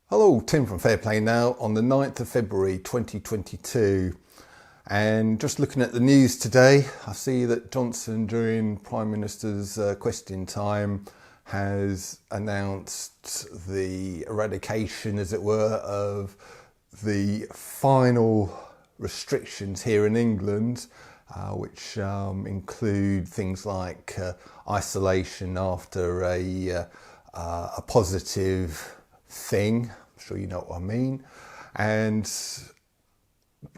Hello, Tim from Fair Play Now on the 9th of February 2022. And just looking at the news today, I see that Johnson, during Prime Minister's question time, has announced the eradication, as it were, of the final restrictions here in England, which include things like isolation after a positive thing. I'm sure you know what I mean. And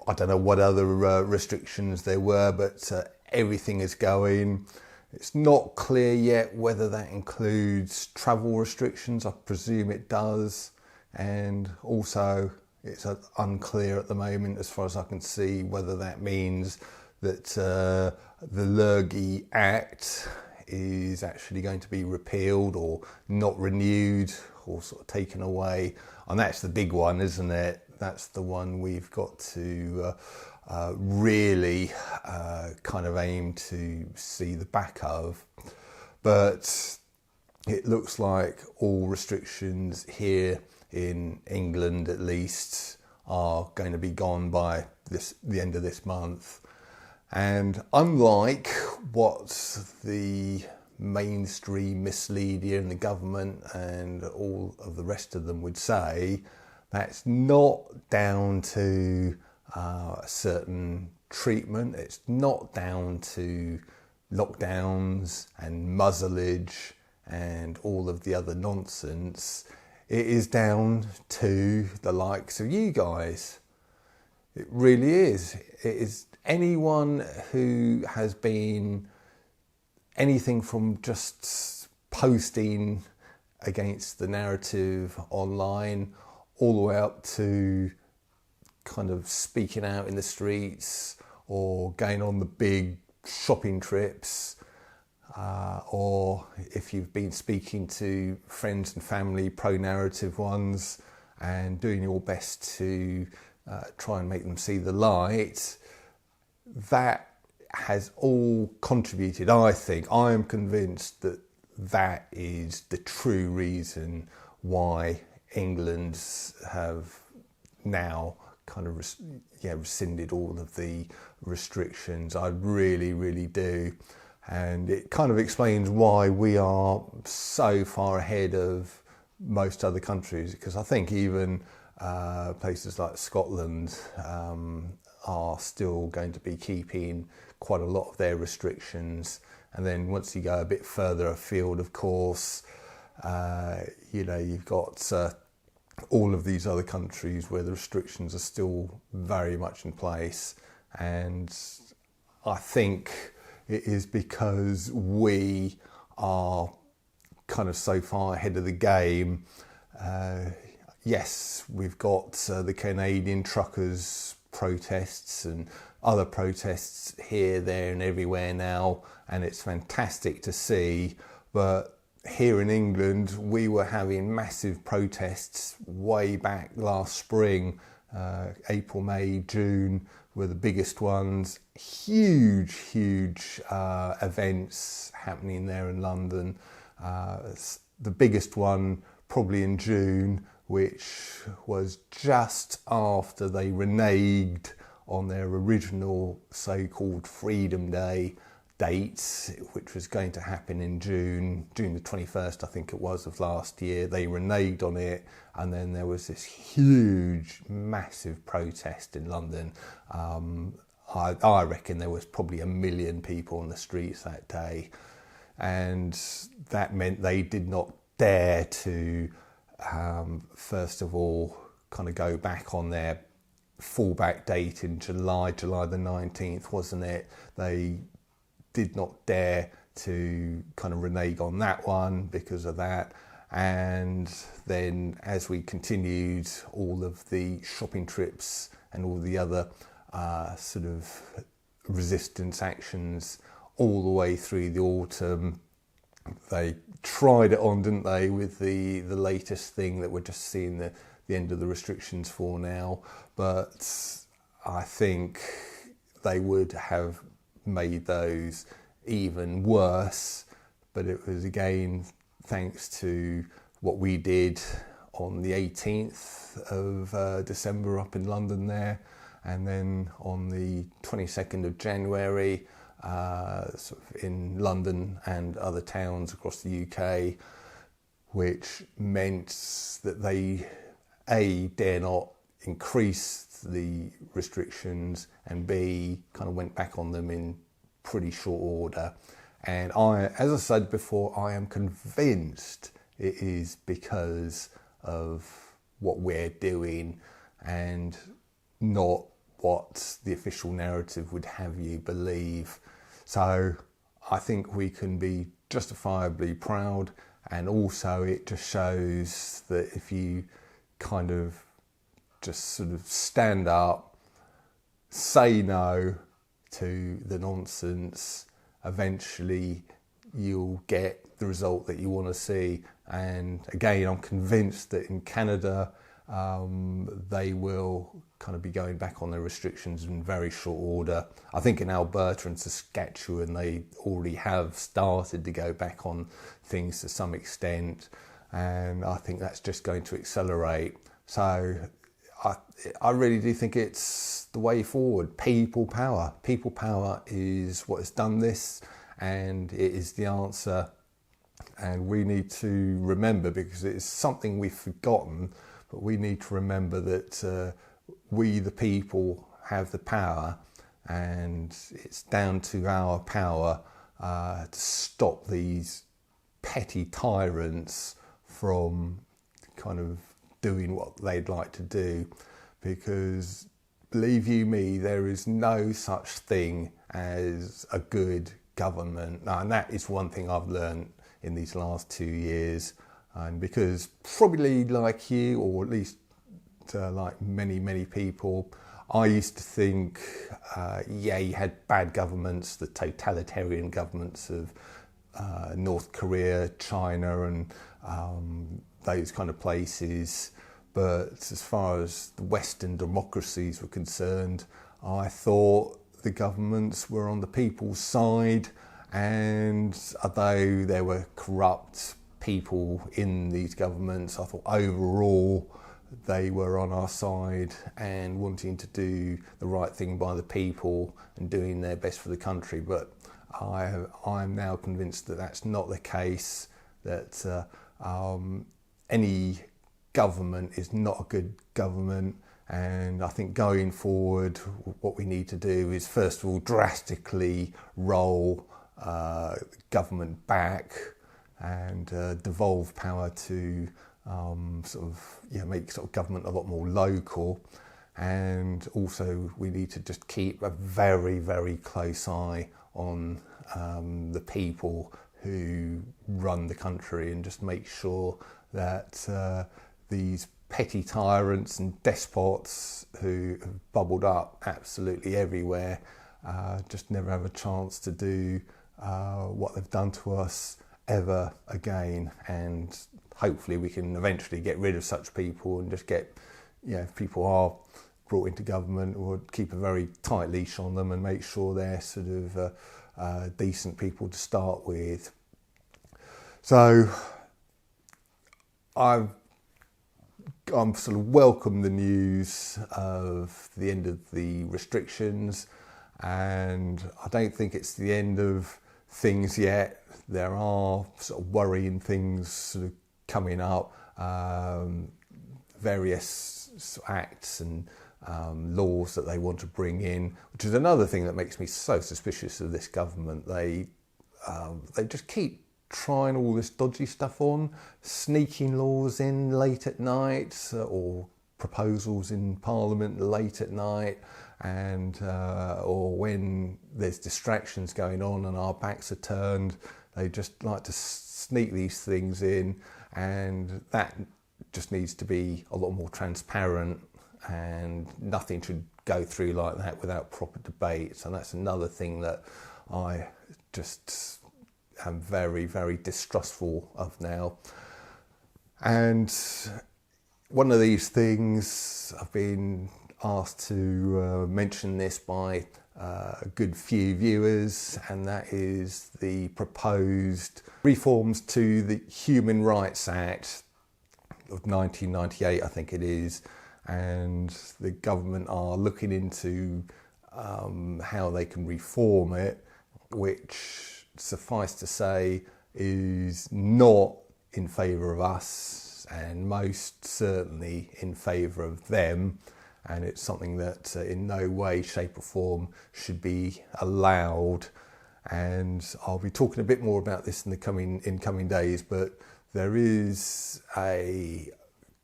I don't know what other restrictions there were, but everything is going. It's not clear yet whether that includes travel restrictions. I presume it does. And also it's unclear at the moment, as far as I can see, whether that means that the Lurgy Act is actually going to be repealed or not renewed or sort of taken away. And that's the big one, isn't it? That's the one we've got to really kind of aim to see the back of. But it looks like all restrictions here in England, at least, are going to be gone by the end of this month. And unlike what the mainstream misleader and the government and all of the rest of them would say, that's not down to a certain treatment. It's not down to lockdowns and muzzleage and all of the other nonsense. It is down to the likes of you guys. It really is. It is anyone who has been anything from just posting against the narrative online all the way up to kind of speaking out in the streets or going on the big shopping trips, or if you've been speaking to friends and family, pro-narrative ones, and doing your best to try and make them see the light. That has all contributed, I think. I am convinced that that is the true reason why England have now kind of rescinded all of the restrictions. I really, really do. And it kind of explains why we are so far ahead of most other countries, because I think even places like Scotland are still going to be keeping quite a lot of their restrictions. And then once you go a bit further afield, of course, you've got all of these other countries where the restrictions are still very much in place. And I think it is because we are kind of so far ahead of the game. Yes, we've got the Canadian truckers protests and other protests here, there and everywhere now, and it's fantastic to see. But here in England, we were having massive protests way back last spring. April, May, June were the biggest ones. Huge events happening there in London. The biggest one probably in June, which was just after they reneged on their original so-called Freedom Day date, which was going to happen in June the 21st, I think it was, of last year. They reneged on it, and then there was this huge, massive protest in London. I reckon there was probably 1 million people on the streets that day, and that meant they did not dare to first of all kind of go back on their fallback date in July the 19th, wasn't it? They did not dare to kind of renege on that one because of that. And then as we continued all of the shopping trips and all the other sort of resistance actions all the way through the autumn, they tried it on, didn't they, with the latest thing that we're just seeing the end of the restrictions for now. But I think they would have made those even worse. But it was, again, thanks to what we did on the 18th of December up in London there, and then on the 22nd of January sort of in London and other towns across the UK, which meant that they dare not increase the restrictions, and B, kind of went back on them in pretty short order. And as I said before, I am convinced it is because of what we're doing and not what the official narrative would have you believe. So I think we can be justifiably proud, and also it just shows that if you kind of just sort of stand up, say no to the nonsense, eventually you'll get the result that you want to see. And again, I'm convinced that in Canada they will kind of be going back on their restrictions in very short order. I think in Alberta and Saskatchewan they already have started to go back on things to some extent, and I think that's just going to accelerate. So I really do think it's the way forward. People power. People power is what has done this, and it is the answer. And we need to remember, because it's something we've forgotten, but we need to remember that we, the people, have the power, and it's down to our power to stop these petty tyrants from kind of doing what they'd like to do. Because believe you me, there is no such thing as a good government. And that is one thing I've learned in these last 2 years. And because probably like you, or at least like many people, I used to think, you had bad governments, the totalitarian governments of North Korea, China, and those kind of places. But as far as the Western democracies were concerned, I thought the governments were on the people's side, and although there were corrupt people in these governments, I thought overall they were on our side and wanting to do the right thing by the people and doing their best for the country. But I'm now convinced that that's not the case, that any government is not a good government. And I think going forward, what we need to do is first of all drastically roll government back and devolve power to make sort of government a lot more local. And also we need to just keep a very close eye on the people who run the country, and just make sure that these petty tyrants and despots who have bubbled up absolutely everywhere just never have a chance to do what they've done to us ever again. And hopefully we can eventually get rid of such people and just get, if people are brought into government, or keep a very tight leash on them and make sure they're sort of decent people to start with. So I'm sort of welcome the news of the end of the restrictions, and I don't think it's the end of things yet. There are sort of worrying things sort of coming up, various acts and laws that they want to bring in, which is another thing that makes me so suspicious of this government. They just keep trying all this dodgy stuff on, sneaking laws in late at night, or proposals in Parliament late at night, and or when there's distractions going on and our backs are turned, they just like to sneak these things in. And that just needs to be a lot more transparent, and nothing should go through like that without proper debate. So that's another thing that I just am very distrustful of now. And one of these things, I've been asked to mention this by a good few viewers, and that is the proposed reforms to the Human Rights Act, of 1998, I think it is, and the government are looking into how they can reform it, which, suffice to say, is not in favour of us and most certainly in favour of them, and it's something that in no way, shape or form should be allowed. And I'll be talking a bit more about this in the coming days, but there is a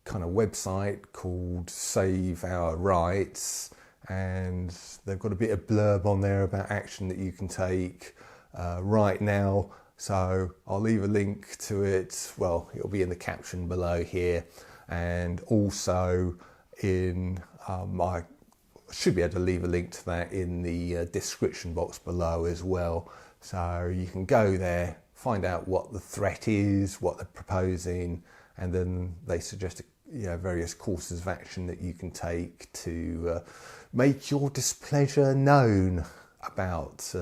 kind of website called Save Our Rights, and they've got a bit of blurb on there about action that you can take right now. So I'll leave a link to it. Well, it'll be in the caption below here, and also in I should be able to leave a link to that in the description box below as well. So you can go there, find out what the threat is, what they're proposing, and then they suggest various courses of action that you can take to make your displeasure known about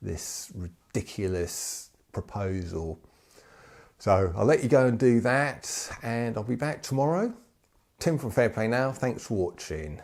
this ridiculous proposal. So I'll let you go and do that, and I'll be back tomorrow. Tim from Fair Play Now, thanks for watching.